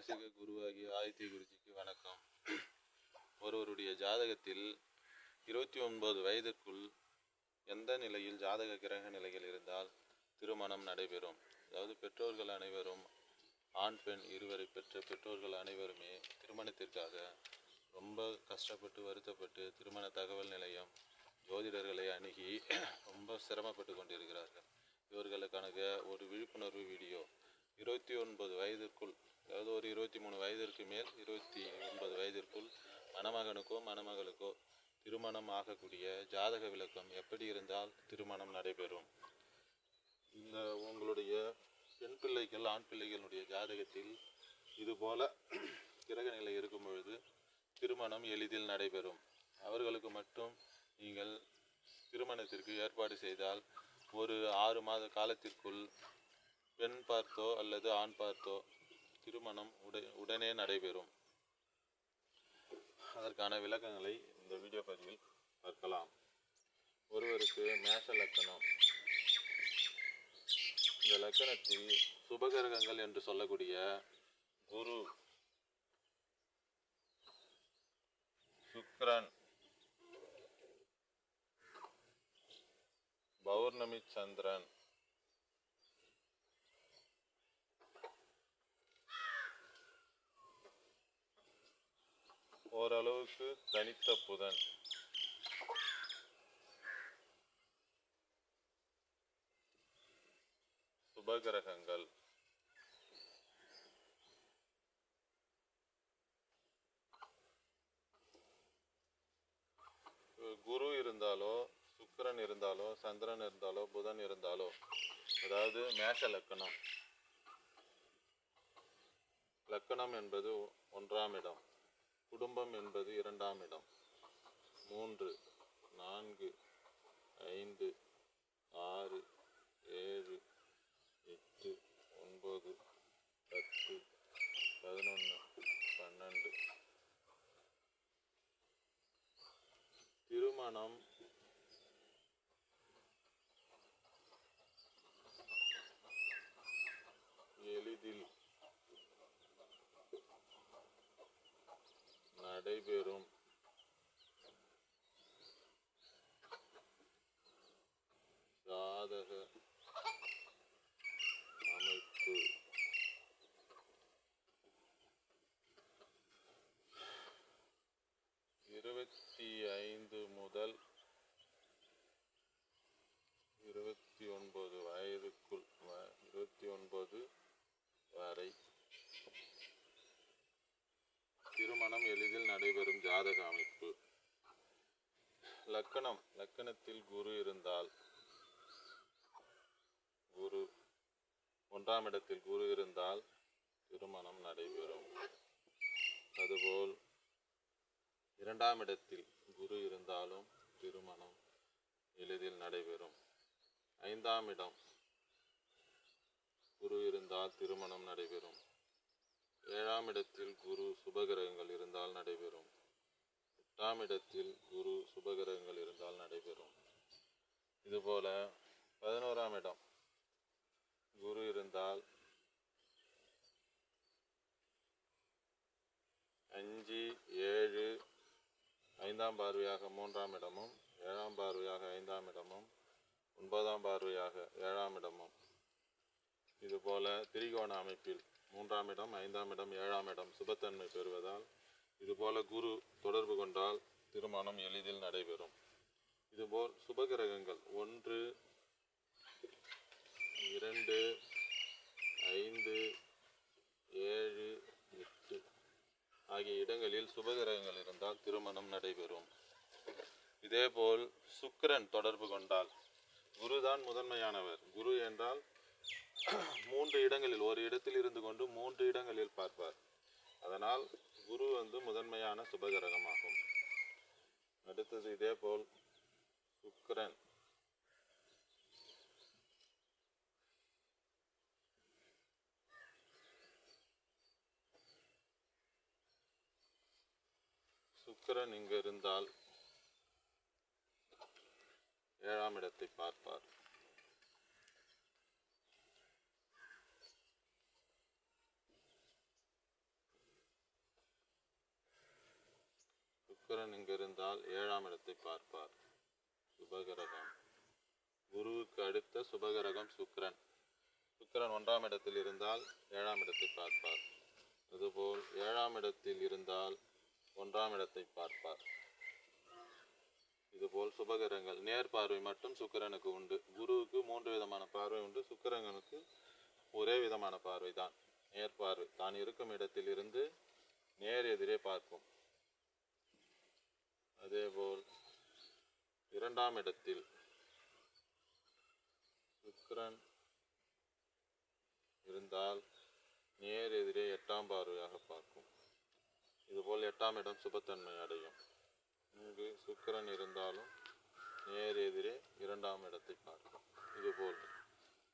ஆன்மீக குருவாகிய ஆதித்ய குருஜிக்கு வணக்கம். ஒருவருடைய ஜாதகத்தில் 29 வயதிற்குள் எந்த நிலையில் ஜாதக கிரக நிலைகள் இருந்தால் திருமணம் நடைபெறும். அதாவது பெற்றோர்கள் அனைவரும், ஆண் பெண் இருவரை பெற்ற பெற்றோர்கள் அனைவருமே திருமணத்திற்காக ரொம்ப கஷ்டப்பட்டு வருத்தப்பட்டு திருமண தகவல் நிலையம் ஜோதிடர்களை அணுகி ரொம்ப சிரமப்பட்டு கொண்டிருக்கிறார்கள். இவர்களுக்கான ஒரு விழிப்புணர்வு வீடியோ 29 வயதிற்குள், அதாவது ஒரு 23 வயதிற்கு மேல் 29 வயதிற்குள் மணமகனுக்கோ மணமகளுக்கோ திருமணம் ஆகக்கூடிய ஜாதக விளக்கம் எப்படி இருந்தால் திருமணம் நடைபெறும். இந்த உங்களுடைய பெண் பிள்ளைகள் ஆண் பிள்ளைகளுடைய ஜாதகத்தில் இதுபோல கிரக நிலை இருக்கும் பொழுது திருமணம் எளிதில் நடைபெறும். அவர்களுக்கு மட்டும் நீங்கள் திருமணத்திற்கு ஏற்பாடு செய்தால் ஒரு 6 மாத காலத்திற்குள் பெண் பார்த்தோ அல்லது ஆண் பார்த்தோ திருமணம் உடனே நடைபெறும். அதற்கான விளக்கங்களை இந்த வீடியோ பதிவில் பார்க்கலாம். ஒருவருக்கு மேஷ லக்கணம். இந்த லக்கணத்தில் சுபகிரகங்கள் என்று சொல்லக்கூடிய குரு, சுக்கிரன், பௌர்ணமி சந்திரன், ஓரளவுக்கு தனித்த புதன், சுபகிரகங்கள். குரு இருந்தாலோ சுக்கிரன் இருந்தாலோ சந்திரன் இருந்தாலோ புதன் இருந்தாலோ, அதாவது மேஷ லக்கணம். லக்கணம் என்பது 1ஆம் இடம், குடும்பம் என்பது 2ஆம் இடம், 3, 4, 5, 6, 7, 8, 9, 10, 11, 12. திருமணம் எளிதில் நடைபெறும் ஜாதக அமைப்பு. 25 முதல் 29 வயதுக்குள் 29 வரை திருமணம் எளிதில் நடைபெறும் ஜாதக அமைப்பு. லக்கணத்தில் குரு இருந்தால், குரு 1ஆம் இடத்தில் குரு இருந்தால் திருமணம் நடைபெறும். அதுபோல் 2ஆம் இடத்தில் குரு இருந்தாலும் திருமணம் எளிதில் நடைபெறும். 5ஆம் இடம் குரு இருந்தால் திருமணம் நடைபெறும். 7ஆம் இடத்தில் குரு சுபகிரகங்கள் இருந்தால் நடைபெறும். 8ஆம் இடத்தில் குரு சுபகிரகங்கள் இருந்தால் நடைபெறும். இதுபோல 11ஆம் இடம் குரு இருந்தால் 5, 7, 5ஆம் பார்வையாக 3ஆம் இடமும், 7ஆம் பார்வையாக 5ஆம் இடமும், 9ஆம் பார்வையாக 7ஆம் இடமும், இதுபோல திரிகோண அமைப்பில் 3ஆம் இடம், 5ஆம் இடம், 7ஆம் இடம் சுபத்தன்மை பெறுவதால் இதுபோல குரு தொடர்பு கொண்டால் திருமணம் எளிதில் நடைபெறும். இதுபோல் சுபகிரகங்கள் 1, 2, 5, 7, 8 ஆகிய இடங்களில் சுபகிரகங்கள் இருந்தால் திருமணம் நடைபெறும். இதேபோல் சுக்கிரன் தொடர்பு கொண்டால், குருதான் முதன்மையானவர். குரு என்றால் 3 இடங்களில், ஒரு இடத்தில் இருந்து கொண்டு 3 இடங்களில் பார்ப்பார். அதனால் குரு முதன்மையான சுபகிரகமாகும். அடுத்தது இதேபோல் சுக்கிரன், சுக்கிரன் இங்கு இருந்தால் 7ஆம் இடத்தை பார்ப்பார். சுக்கிரன் இங்கு இருந்தால் 7ஆம் இடத்தை பார்ப்பார். சுபகிரகம். குருவுக்கு அடுத்த சுபகிரகம் சுக்கிரன். சுக்கிரன் 1ஆம் இடத்தில் இருந்தால் 7ஆம் இடத்தை பார்ப்பார். அதுபோல் 7ஆம் இடத்தில் இருந்தால் 1ஆம் இடத்தை பார்ப்பார். இதுபோல் சுபகிரகங்கள் நேர் பார்வை மட்டும் சுக்கிரனுக்கு உண்டு. குருவுக்கு 3 விதமான பார்வை உண்டு. சுக்கிரனுக்கு ஒரே விதமான பார்வை தான், நேர் பார்வை. தான் இருக்கும் இடத்தில் இருந்து நேர் எதிரே பார்க்கும். அதேபோல் 2ஆம் இடத்தில் சுக்கிரன் இருந்தால் நேர் எதிரே 8ஆம் பார்வையாக பார்க்கும். இதுபோல் 8ஆம் இடம் சுபத்தன்மை அடையும். இங்கு சுக்கிரன் இருந்தாலும் நேர் எதிரே 2ஆம் இடத்தை பார்க்கும். இதுபோல்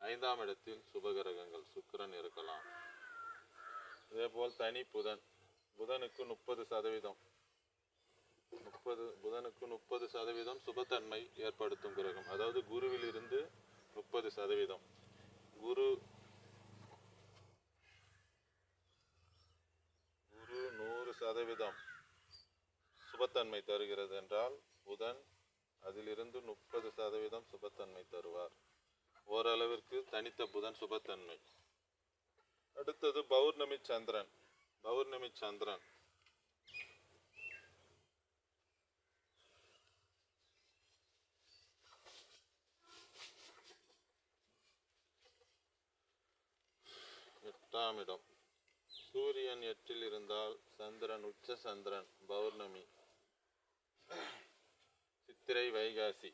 5ஆம் இடத்தில் சுபகிரகங்கள் சுக்கிரன் இருக்கலாம். இதேபோல் தனி புதன். புதனுக்கு 30% புதனுக்கு 30% சுபத்தன்மை ஏற்படுத்தும் கிரகம். அதாவது குருவில் இருந்து 30%. குரு 100% சுபத்தன்மை தருகிறது என்றால் புதன் அதிலிருந்து 30% சுபத்தன்மை தருவார். ஓரளவிற்கு தனித்த புதன் சுபத்தன்மை. அடுத்தது பௌர்ணமி சந்திரன். பௌர்ணமி சந்திரன் எட்டாம் இடம். சூரியன் 8இல் இருந்தால் சந்திரன் உச்ச சந்திரன் பௌர்ணமி. சித்திரை வைகாசி,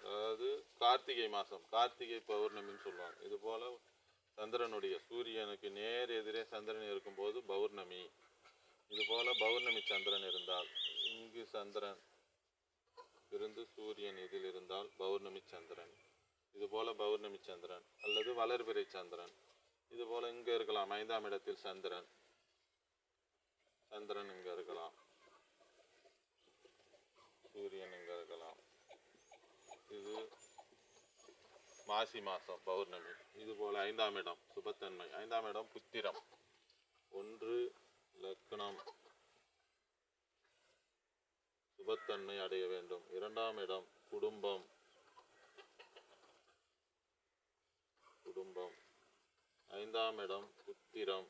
அதாவது கார்த்திகை மாதம், கார்த்திகை பௌர்ணமின்னு சொல்லுவாங்க. இதுபோல் சந்திரனுடைய சூரியனுக்கு நேர் எதிரே சந்திரன் இருக்கும்போது பௌர்ணமி. இதுபோல் பௌர்ணமி சந்திரன் இருந்தால், இங்கு சந்திரன் இருந்து சூரியன் இதில் இருந்தால் பௌர்ணமி சந்திரன். இதுபோல் பௌர்ணமி சந்திரன் அல்லது வளர்பிறை சந்திரன். இதுபோல் இங்கே இருக்கலாம். 5ஆம் இடத்தில் சந்திரன் இங்கே இருக்கலாம். சூரியன் இங்கே இருக்கலாம். இது மாசி மாதம் பௌர்ணமி. இதுபோல் 5ஆம் இடம் சுபத்தன்மை. 5ஆம் இடம் புத்திரம். 1 லக்னம் சுபத்தன்மை அடைய வேண்டும். 2ஆம் இடம் குடும்பம். 5ஆம் இடம் புத்திரம்.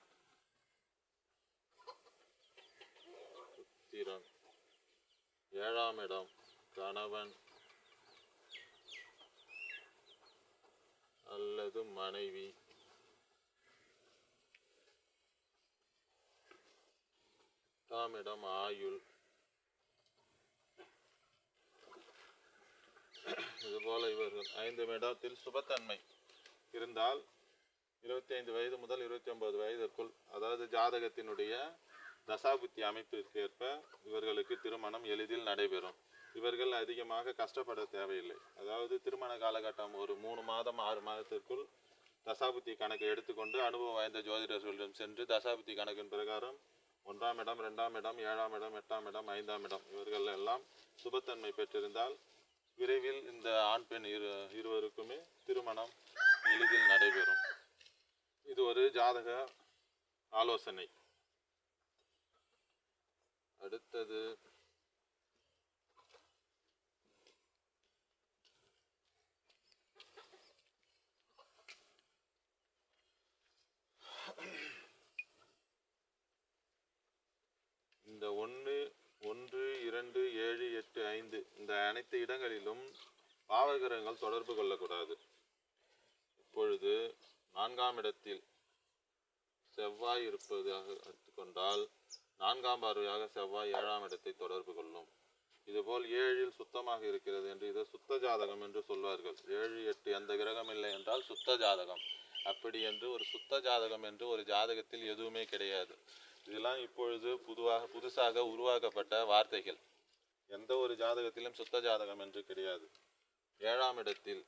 7ஆம் இடம் கணவன் அல்லது மனைவி. 8ஆம் இடம் ஆயுள். இதுபோல இவர்கள் 5 இடத்தில் சுபத்தன்மை இருந்தால் 25 வயது முதல் 29 வயதிற்குள், அதாவது ஜாதகத்தினுடைய தசாபுத்தி அமைப்பிற்கு ஏற்ப இவர்களுக்கு திருமணம் எளிதில் நடைபெறும். இவர்கள் அதிகமாக கஷ்டப்பட தேவையில்லை. அதாவது திருமண காலகட்டம் ஒரு 3 மாதம் 6 மாதத்திற்குள் தசாபுத்தி கணக்கை எடுத்துக்கொண்டு அனுபவம் வாய்ந்த ஜோதிடர்களிடம் சென்று தசாபுத்தி கணக்கின் பிரகாரம் 1ஆம் இடம் 2ஆம் இடம் 7ஆம் இடம் 8ஆம் இடம் 5ஆம் இடம் இவர்கள் எல்லாம் சுபத்தன்மை பெற்றிருந்தால் விரைவில் இந்த ஆண் பெண் இருவருக்குமே திருமணம் எளிதில் நடைபெறும். இது ஒரு ஜாதக ஆலோசனை. அடுத்தது இந்த 1, 1, 2, 7, 8, 5 இந்த அனைத்து இடங்களிலும் பாவகிரகங்கள் தொடர்பு கொள்ளக்கூடாது. இப்பொழுது 4ஆம் இடத்தில் செவ்வாய் இருப்பதாக எடுத்துக்கொண்டால் 4ஆம் பார்வையாக செவ்வாய் 7ஆம் இடத்தை தொடர்பு கொள்ளும். இதுபோல் 7இல் சுத்தமாக இருக்கிறது என்று இதை சுத்த ஜாதகம் என்று சொல்வார்கள். 7, 8 எந்த கிரகம் இல்லை என்றால் சுத்த ஜாதகம். அப்படி என்று ஒரு சுத்த ஜாதகம் என்று ஒரு ஜாதகத்தில் எதுவுமே கிடையாது. இதெல்லாம் இப்பொழுது புதுசாக உருவாக்கப்பட்ட வார்த்தைகள். எந்த ஒரு ஜாதகத்திலும் சுத்த ஜாதகம் என்று கிடையாது. 7ஆம் இடத்தில்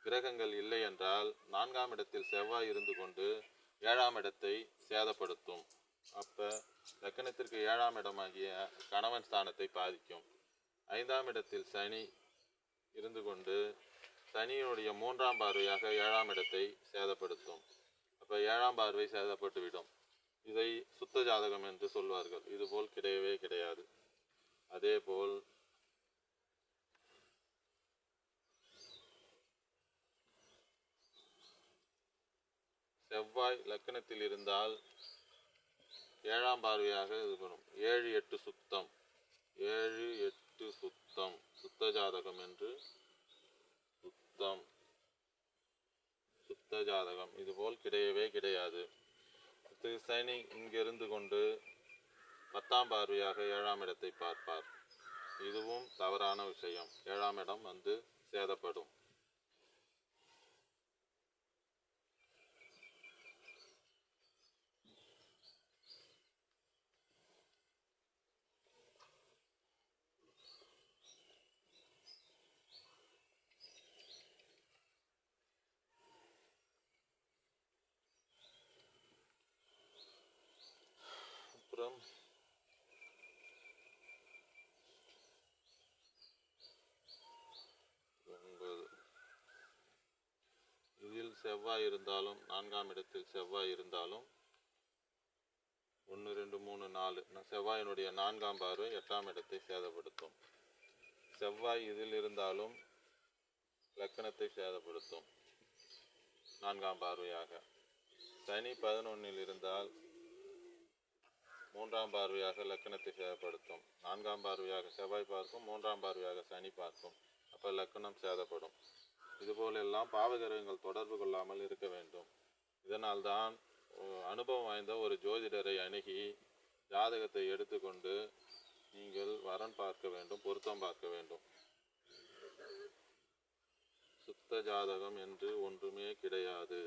கிரகங்கள் இல்லை என்றால் 4ஆம் இடத்தில் செவ்வாய் இருந்து கொண்டு 7ஆம் இடத்தை சேதப்படுத்தும். அப்ப லக்னத்திற்கு 7ஆம் இடமாகிய கணவன் ஸ்தானத்தை பாதிக்கும். 5ஆம் இடத்தில் சனி இருந்து கொண்டு சனியினுடைய 3ஆம் பார்வையாக 7ஆம் இடத்தை சேதப்படுத்தும். அப்ப 7ஆம் பார்வை சேதப்பட்டுவிடும். இதை சுத்த ஜாதகம் என்று சொல்வார்கள். இதுபோல் கிடையவே கிடையாது. அதேபோல் செவ்வாய் லக்கணத்தில் இருந்தால் 7ஆம் பார்வையாக இது பண்ணும். 7 8 சுத்தம், 7 8 சுத்தம், சுத்த ஜாதகம் என்று சுத்தம், சுத்த ஜாதகம். இதுபோல் கிடையவே கிடையாது. சனி இங்கிருந்து கொண்டு 10ஆம் பார்வையாக 7ஆம் இடத்தை பார்ப்பார். இதுவும் தவறான விஷயம். 7ஆம் இடம் வந்து சேதப்படும். அப்புறம் இதில் செவ்வாய் இருந்தாலும் 4ஆம் இடத்தில் செவ்வாய் இருந்தாலும் 1 2 3 4 செவ்வாயினுடைய 4ஆம் பார்வை 8ஆம் இடத்தை சேதப்படுத்தும். செவ்வாய் இதில் இருந்தாலும் லக்கணத்தை சேதப்படுத்தும் 4ஆம் பார்வையாக. சனி 11இல் இருந்தால் 3ஆம் பார்வையாக லக்கணத்தை சேதப்படுத்தும். 4ஆம் பார்வையாக செவ்வாய் பார்க்கும், 3ஆம் பார்வையாக சனி பார்க்கும். அப்போ லக்கணம் சேதப்படும். இதுபோலெல்லாம் பாவகிரகங்கள் தொடர்பு கொள்ளாமல் இருக்க வேண்டும். இதனால்தான் அனுபவம் வாய்ந்த ஒரு ஜோதிடரை அணுகி ஜாதகத்தை எடுத்துக்கொண்டு நீங்கள் வரன் பார்க்க வேண்டும், பொருத்தம் பார்க்க வேண்டும். சுத்த ஜாதகம் என்று ஒன்றுமே கிடையாது.